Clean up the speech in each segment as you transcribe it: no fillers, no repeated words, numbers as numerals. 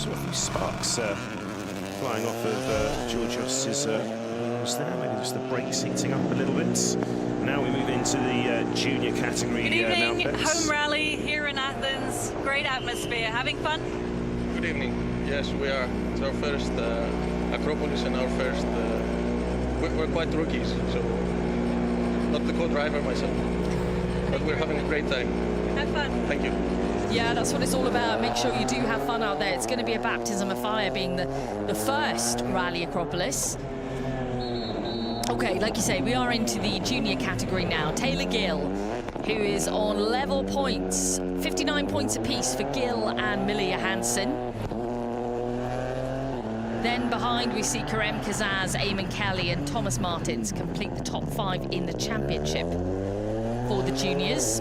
saw a few sparks flying off of Georgios's wheels there. Maybe just the brakes heating up a little bit. Now we move into the junior category. Good evening, now, home rally here in Athens. Great atmosphere. Having fun? Good evening. Yes, we are. It's our first Acropolis and our first. We're quite rookies, so not the co-driver myself, but we're having a great time. Have fun. Thank you. Yeah, that's what it's all about. Make sure you do have fun out there. It's going to be a baptism of fire being the first Rally Acropolis. Okay, like you say, we are into the junior category now. Taylor Gill, who is on level points, 59 points apiece for Gill and Millie Johansson. Then behind we see Karem Kazaz, Eamon Kelly and Thomas Martins complete the top 5 in the championship for the juniors.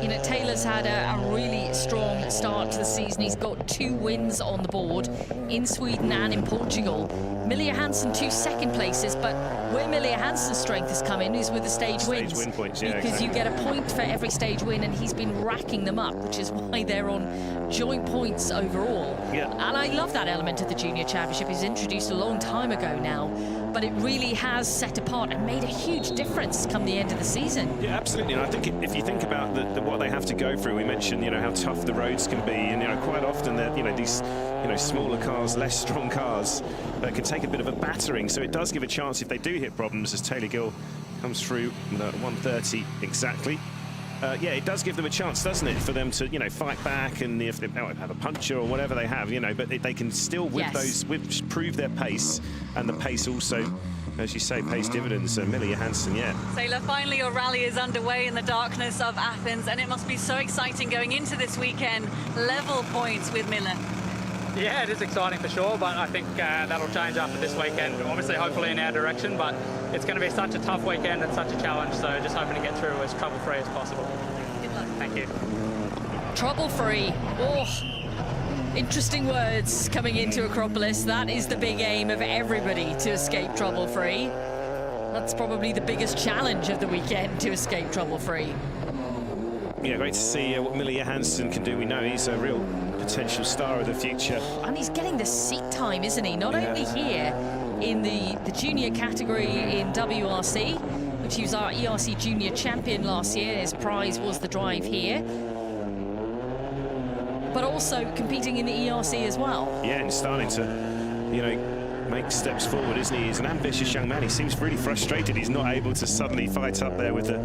You know, Taylor's had a really strong start to the season. He's got 2 wins on the board in Sweden and in Portugal. Millie Johansson 2 second places, but where Millie Johansson's strength has come in is with the stage wins. Win points, yeah, because exactly. you get a point for every stage win, and he's been racking them up, which is why they're on joint points overall. Yeah. And I love that element of the junior championship. It was introduced a long time ago now, but it really has set apart and made a huge difference come the end of the season. Yeah, absolutely. And I think if you think about what they have to go through, we mentioned, you know, how tough the roads can be, and, you know, quite often they're, you know, these, you know, smaller cars, less strong cars can take a bit of a battering. So it does give a chance if they do hit problems, as Taylor Gill comes through with a 130 exactly. Yeah, it does give them a chance, doesn't it, for them to, you know, fight back, and if they have a puncture or whatever they have, you know, but they can still, with those, prove their pace, and the pace also, as you say, pays dividends. Millie Johansson, yeah. Taylor, finally your rally is underway in the darkness of Athens, and it must be so exciting going into this weekend. Level points with Miller. Yeah, it is exciting for sure, but I think that'll change after this weekend. Obviously, hopefully in our direction, but it's going to be such a tough weekend and such a challenge, so just hoping to get through as trouble-free as possible. Good luck. Thank you. Trouble-free. Oh, interesting words coming into Acropolis. That is the big aim of everybody, to escape trouble-free. That's probably the biggest challenge of the weekend, to escape trouble-free. Yeah, great to see what Millie Johansson can do. We know he's a real potential star of the future. And he's getting the seat time, isn't he? Not only here in the junior category in WRC, which he was our ERC junior champion last year. His prize was the drive here. But also competing in the ERC as well. Yeah, and starting to, you know, make steps forward, isn't he? He's an ambitious young man. He seems really frustrated he's not able to suddenly fight up there with the,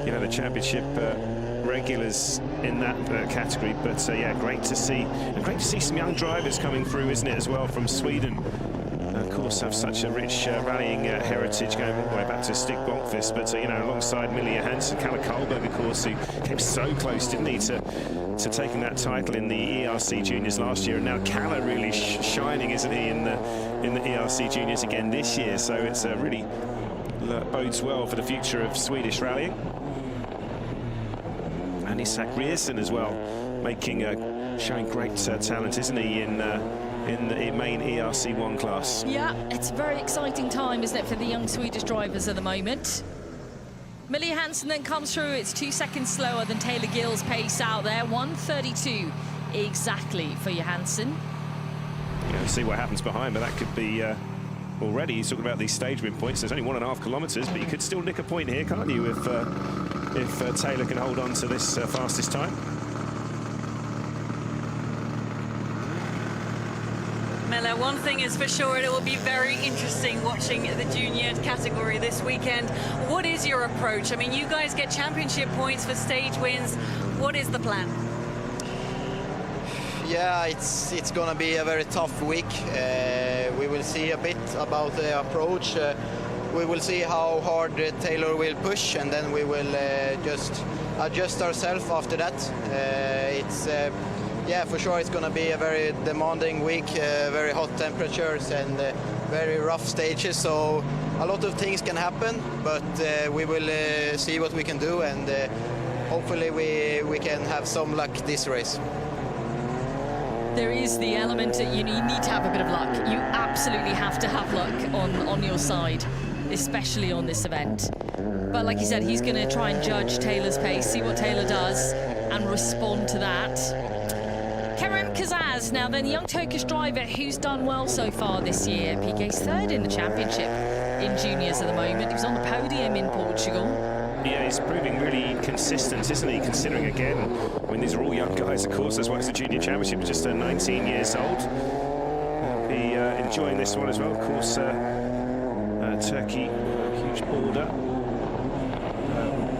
you know, the championship regulars in that category. But yeah, great to see, and great to see some young drivers coming through, isn't it, as well, from Sweden. Of course, have such a rich rallying heritage going all the way back to Stig Blomqvist, but you know, alongside Millie Johansson, Kalle Karlberg, of course, who came so close, didn't he, to taking that title in the ERC Juniors last year, and now Kalle really shining, isn't he, in the ERC Juniors again this year. So it's really bodes well for the future of Swedish rallying. And Isak Rierson as well, showing great talent, isn't he, in the main ERC1 class. Yeah, it's a very exciting time, isn't it, for the young Swedish drivers at the moment. Millie Johansson then comes through. It's 2 seconds slower than Taylor Gill's pace out there. 1:32 exactly for Johansson. Yeah, we'll see what happens behind, but that could be already. He's talking about these stage win points. There's only 1.5 kilometres, but you could still nick a point here, can't you, if Taylor can hold on to this fastest time. Miller, one thing is for sure, it will be very interesting watching the junior category this weekend. What is your approach? I mean, you guys get championship points for stage wins. What is the plan? Yeah, it's gonna be a very tough week. We will see a bit about the approach. We will see how hard Taylor will push, and then we will just adjust ourselves after that. Yeah, for sure it's going to be a very demanding week, very hot temperatures and very rough stages, so a lot of things can happen, but we will see what we can do, and hopefully we can have some luck this race. There is the element that you need to have a bit of luck. You absolutely have to have luck on your side, especially on this event. But like you said, he's going to try and judge Taylor's pace, see what Taylor does, and respond to that. Kerem Kazaz, now then, young Turkish driver who's done well so far this year. PK's third in the championship in juniors at the moment. He was on the podium in Portugal. Yeah, he's proving really consistent, isn't he? Considering, again, I mean, these are all young guys, of course. That's why it's the junior championship. Just 19 years old. He'll be enjoying this one as well. Of course, Turkey, huge border.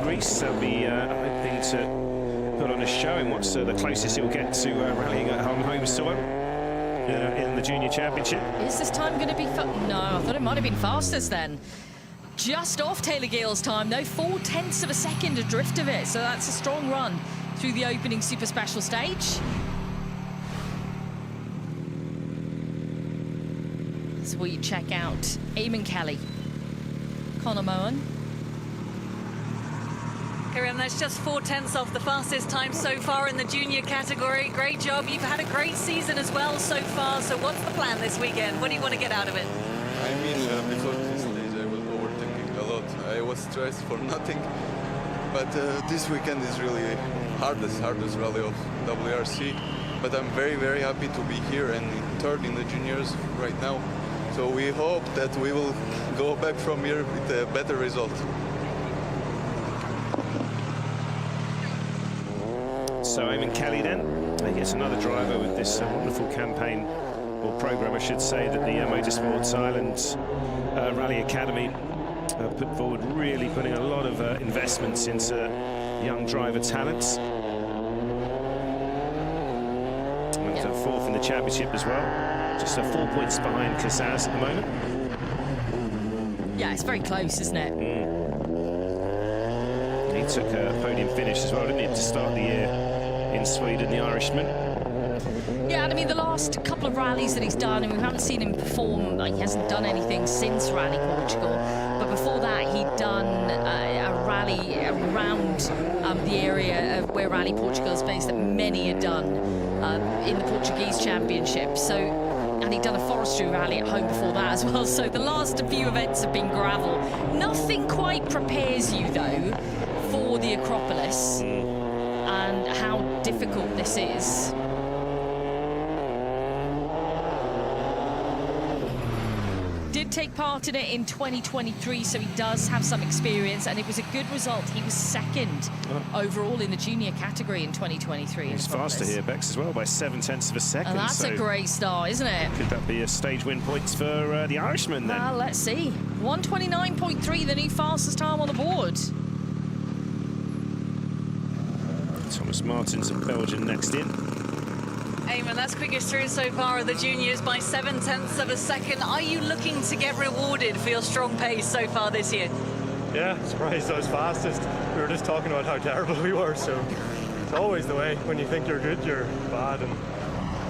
Greece, they'll be hoping to put on a showing. What's the closest he'll get to rallying at home soil in the junior championship? Is this time going to be no, I thought it might have been fastest then. Just off Taylor Gill's time, though, 0.4 of a second adrift of it. So that's a strong run through the opening super special stage. So we check out Eamon Kelly, Conor Moen. Kerem, that's just 0.4 off the fastest time so far in the junior category. Great job. You've had a great season as well so far. So what's the plan this weekend? What do you want to get out of it? I mean, before this stage, I was overthinking a lot. I was stressed for nothing. But this weekend is really hardest rally of WRC. But I'm very, very happy to be here and third in the juniors right now. So we hope that we will go back from here with a better result. So Eamon Kelly then, yet another driver with this wonderful campaign, or programme I should say, that the Motorsports Ireland Rally Academy put forward, really putting a lot of investments into young driver talents. And fourth in the championship as well, just 4 points behind Kazaz at the moment. Yeah, it's very close, isn't it? He took a podium finish as well, didn't he, to start the year in Sweden, the Irishman. Yeah, and I mean, the last couple of rallies that he's done, and we haven't seen him perform, like, he hasn't done anything since Rally Portugal, but before that he'd done a rally around the area of where Rally Portugal is based that many had done in the Portuguese Championship. So, and he'd done a forestry rally at home before that as well. So the last few events have been gravel. Nothing quite prepares you, though, for the Acropolis and how difficult this is. Did take part in it in 2023, so he does have some experience, and it was a good result. He was second overall in the junior category in 2023. He's faster here, Bex, as well, by 0.7 of a second. And that's a great start, isn't it? Could that be a stage win points for the Irishman then? Well, let's see. 1:29.3, the new fastest time on the board. Thomas Martins of Belgium next in. Eamon, that's quickest through so far of the juniors by 0.7 of a second. Are you looking to get rewarded for your strong pace so far this year? Yeah, surprised I was fastest. We were just talking about how terrible we were, so it's always the way. When you think you're good, you're bad.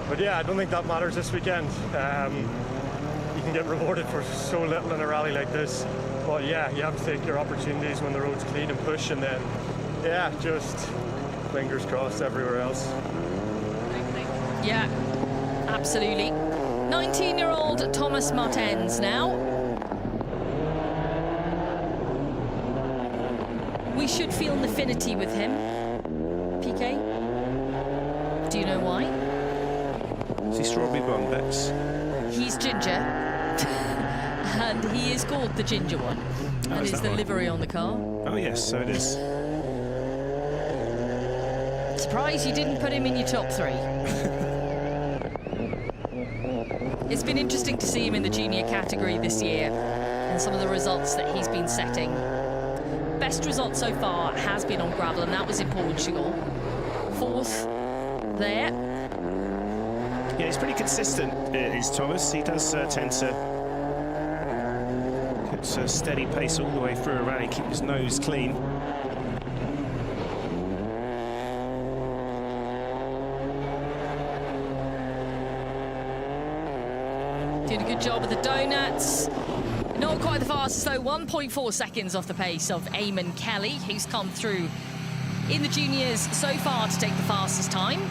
But yeah, I don't think that matters this weekend. You can get rewarded for so little in a rally like this. But yeah, you have to take your opportunities when the road's clean and push, and then, yeah, just fingers crossed everywhere else. Yeah, absolutely. 19-year-old Thomas Martens now. We should feel an affinity with him. PK? Do you know why? Is he strawberry blonde, Bex? He's ginger. And he is called the Ginger One. That is the livery on the car. Oh, yes, so it is. Surprised you didn't put him in your top 3. It's been interesting to see him in the junior category this year and some of the results that he's been setting. Best result so far has been on gravel, and that was in Portugal. 4th there. Yeah, he's pretty consistent, is Thomas. He does tend to get a steady pace all the way through a rally, keep his nose clean. Doing a good job of the donuts. Not quite the fastest though, 1.4 seconds off the pace of Eamon Kelly, who's come through in the juniors so far to take the fastest time.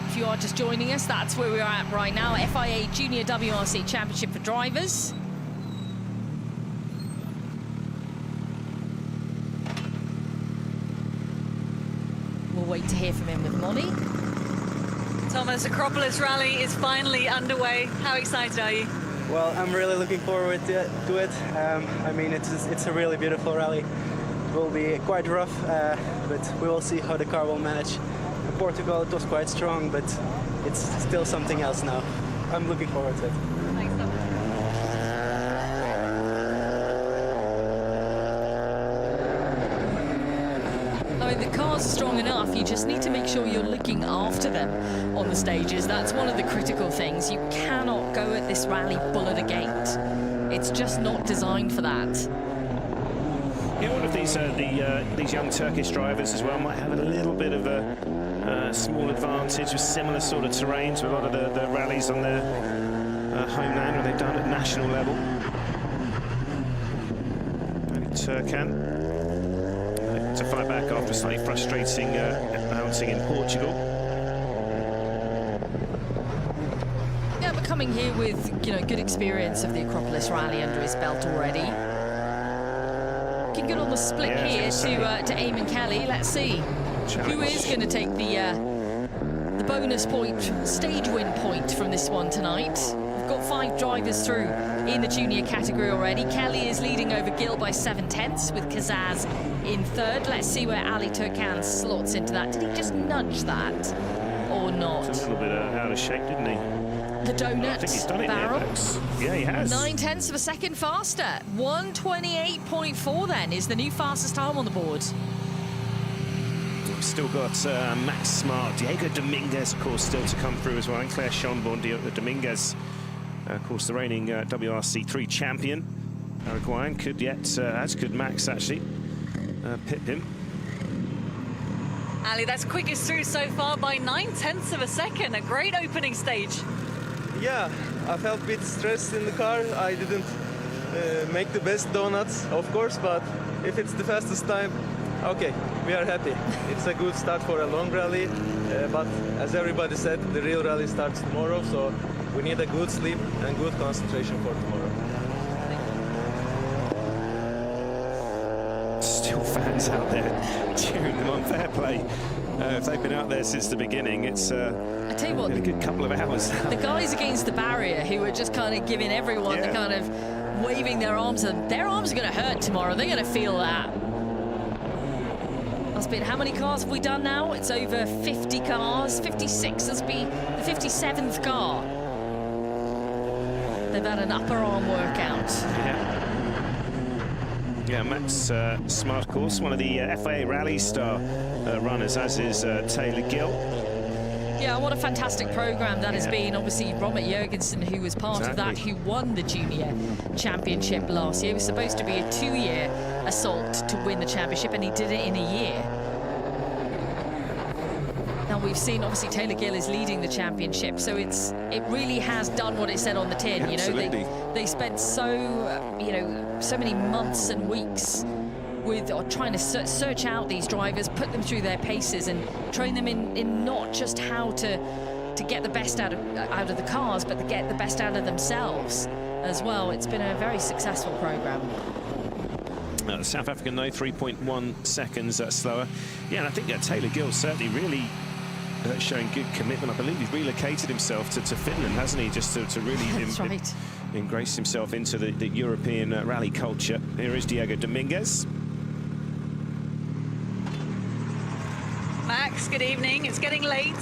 If you are just joining us, that's where we're at right now. FIA Junior WRC Championship for drivers. We'll wait to hear from him with Molly. Thomas, Acropolis Rally is finally underway. How excited are you? Well, I'm really looking forward to it. I mean, it's a really beautiful rally. It will be quite rough, but we will see how the car will manage. In Portugal, it was quite strong, but it's still something else now. I'm looking forward to it. Thanks, Thomas. I mean, the cars are strong enough, you just need to make sure you're looking after them on the stages. That's one of the critical things. You cannot go at this rally bull at a gate. It's just not designed for that. Yeah, one of these young Turkish drivers as well might have a little bit of a small advantage with similar sort of terrains with a lot of the rallies on their homeland, or they've done at national level. Maybe Turkan to fight back after slightly frustrating bouncing in Portugal. Yeah, but coming here with, you know, good experience of the Acropolis Rally under his belt already. Looking good on the split here to Eamon Kelly. Let's see who is going to take the bonus point, stage win point from this one tonight. We've got 5 drivers through in the junior category already. Kelly is leading over Gil by 7/10 with Kazaz in 3rd. Let's see where Ali Turkan slots into that. Did he just nudge that or not? It's a little bit out of shape, didn't he? The donut I think he's done it barrel. Yeah, he has. 9/10 of a second faster. 1:28.4 then is the new fastest time on the board. We've still got Max Smart, Diego Dominguez, of course, still to come through as well, and Claire Schonborn. Dominguez, of course, the reigning WRC 3 champion. Paraguayan could yet, as could Max actually, pip him. Ali, that's quickest through so far by 9/10 of a second. A great opening stage. Yeah, I felt a bit stressed in the car. I didn't make the best donuts, of course, but if it's the fastest time, okay, we are happy. It's a good start for a long rally, but as everybody said, the real rally starts tomorrow, so we need a good sleep and good concentration for tomorrow. Still fans out there cheering them on. Fair play. If they've been out there since the beginning, it's I tell you what, been a good couple of hours. the guys against the barrier who are just kind of giving everyone the kind of waving their arms, and their arms are going to hurt tomorrow. They're going to feel that. That's been, how many cars have we done now? It's over 50 cars. 56 has been the 57th car. They've had an upper arm workout. Yeah, Max Smart, of course, one of the FIA Rally Star runners, as is Taylor Gill. Yeah, what a fantastic program that has been. Obviously, Robert Jurgensen, who was part of that, who won the junior championship last year. It was supposed to be a 2-year assault to win the championship, and he did it in a year. Now we've seen, obviously, Taylor Gill is leading the championship, so it really has done what it said on the tin. Yeah, you know, they spent so many months and weeks with trying to search out these drivers, put them through their paces, and train them in not just how to get the best out of the cars, but to get the best out of themselves as well. It's been a very successful program. The South African, though, 3.1 seconds slower. Yeah, and I think Taylor Gill certainly really showing good commitment. I believe he's relocated himself to Finland, hasn't he, just to really ingrace himself into the European rally culture. Here is Diego Dominguez. Max, good evening. It's getting late.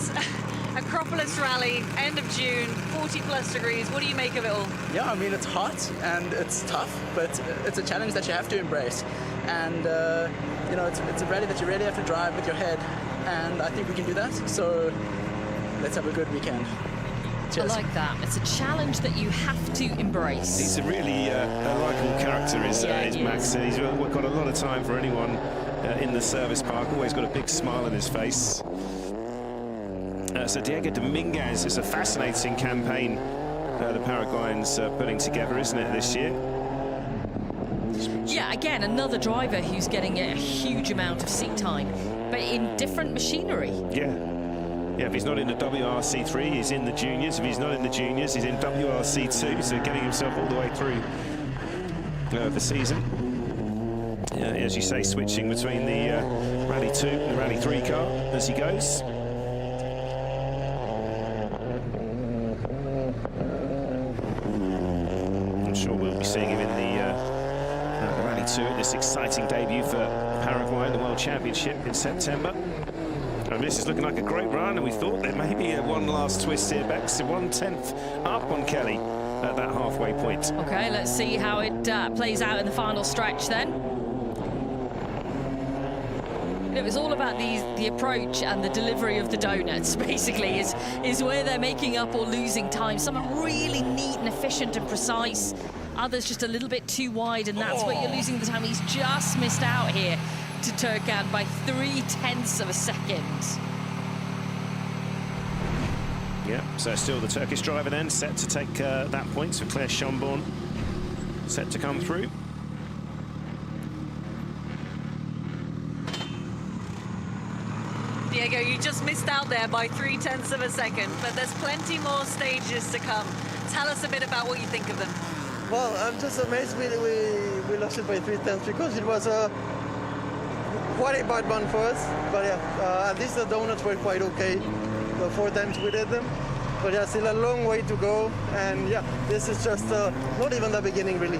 Acropolis Rally, end of June, 40+ degrees. What do you make of it all? Yeah, I mean, it's hot and it's tough, but it's a challenge that you have to embrace. And, you know, it's a rally that you really have to drive with your head. And I think we can do that. So let's have a good weekend. Cheers. I like that. It's a challenge that you have to embrace. He's a really likeable character, is Max. He's got a lot of time for anyone in the service park. Always got a big smile on his face. So Diego Dominguez is a fascinating campaign the Paraguayans putting together, isn't it, this year? Yeah, again, another driver who's getting a huge amount of seat time, but in different machinery. Yeah, if he's not in the WRC 3, he's in the juniors. If he's not in the juniors, he's in WRC 2, so getting himself all the way through the season. As you say, switching between the Rally 2 and the Rally 3 car as he goes. seeing him in the Rally 2 at this exciting debut for Paraguay in the World Championship in September. And this is looking like a great run, and we thought there may be one last twist here. Bex 1/10 up on Kelly at that halfway point. Okay, let's see how it plays out in the final stretch then. It was all about the approach and the delivery of the donuts, basically, is where they're making up or losing time. Some are really neat and efficient and precise, others just a little bit too wide, and that's where you're losing the time. He's just missed out here to Turkan by 0.3 of a second. Yeah, so still the Turkish driver then set to take that point. So Claire Chambon set to come through. Diego, you just missed out there by 0.3 of a second, but there's plenty more stages to come. Tell us a bit about what you think of them. Well, I'm just amazed we lost it by 0.3 because it was a quite a bad one for us. But yeah, at least the donuts were quite okay the 4 times we did them. But yeah, still a long way to go. And yeah, this is just not even the beginning, really.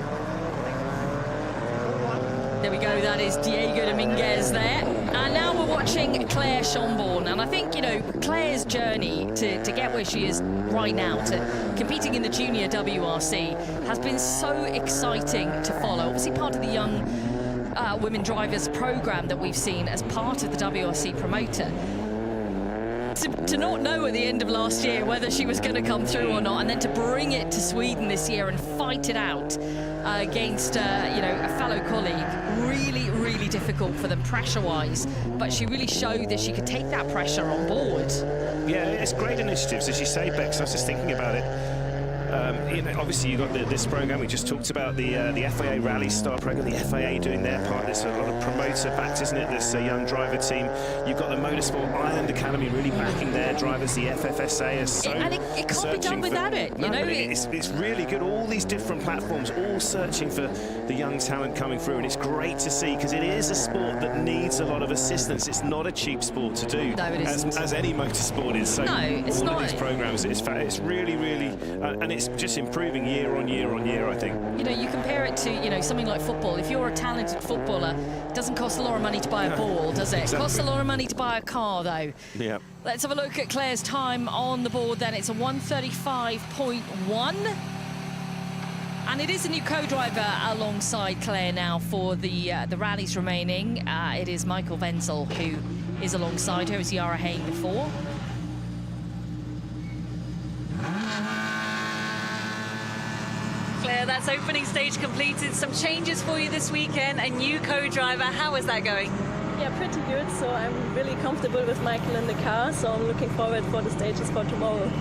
There we go, that is Diego Dominguez there. And now we're watching Claire Chambon. And I think, you know, Claire's journey to get where she is right now, to competing in the Junior WRC, has been so exciting to follow. Obviously part of the young women drivers program that we've seen as part of the WRC promoter. To not know at the end of last year whether she was going to come through or not, and then to bring it to Sweden this year and fight it out against you know, a fellow colleague, really difficult for them pressure-wise, but she really showed that she could take that pressure on board. Yeah, it's great initiatives, as you say, Bex. I was just thinking about it. You know, obviously you've got this program we just talked about, the FIA Rally Star program, the FIA doing their part. There's a lot of promoter backed, isn't it? This young driver team. You've got the Motorsport Ireland Academy really backing their drivers. The FFSA is so and it can't be done without it. You know, it's really good. All these different platforms, all searching for the young talent coming through, and it's great to see because it is a sport that needs a lot of assistance. It's not a cheap sport to do, no, it isn't. As any motorsport is. So no, it's all not. of these programs, it's really, and it's just improving year on year, I think. You know, you compare it to, you know, something like football. If you're a talented footballer, it doesn't cost a lot of money to buy a ball, does it? Exactly. It costs a lot of money to buy a car, though. Yeah. Let's have a look at Claire's time on the board then. It's a 1:35.1. And it is a new co-driver alongside Claire now for the rallies remaining. It is Michael Wenzel who is alongside her, as Yara Hayne before. Claire, that's opening stage completed. Some changes for you this weekend, a new co-driver. How is that going? Yeah, pretty good. So I'm really comfortable with Michael in the car, so I'm looking forward for the stages for tomorrow.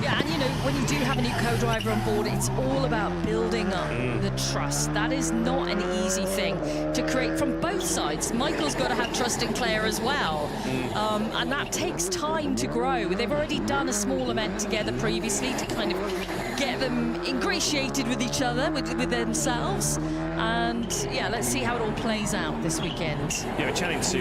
Yeah, and you know, when you do have a new co-driver on board, it's all about building up the trust. That is not an easy thing to create from both sides. Michael's got to have trust in Claire as well. And that takes time to grow. They've already done a small event together previously to kind of get them ingratiated with each other, with themselves. And yeah, let's see how it all plays out this weekend. Yeah, we're chatting to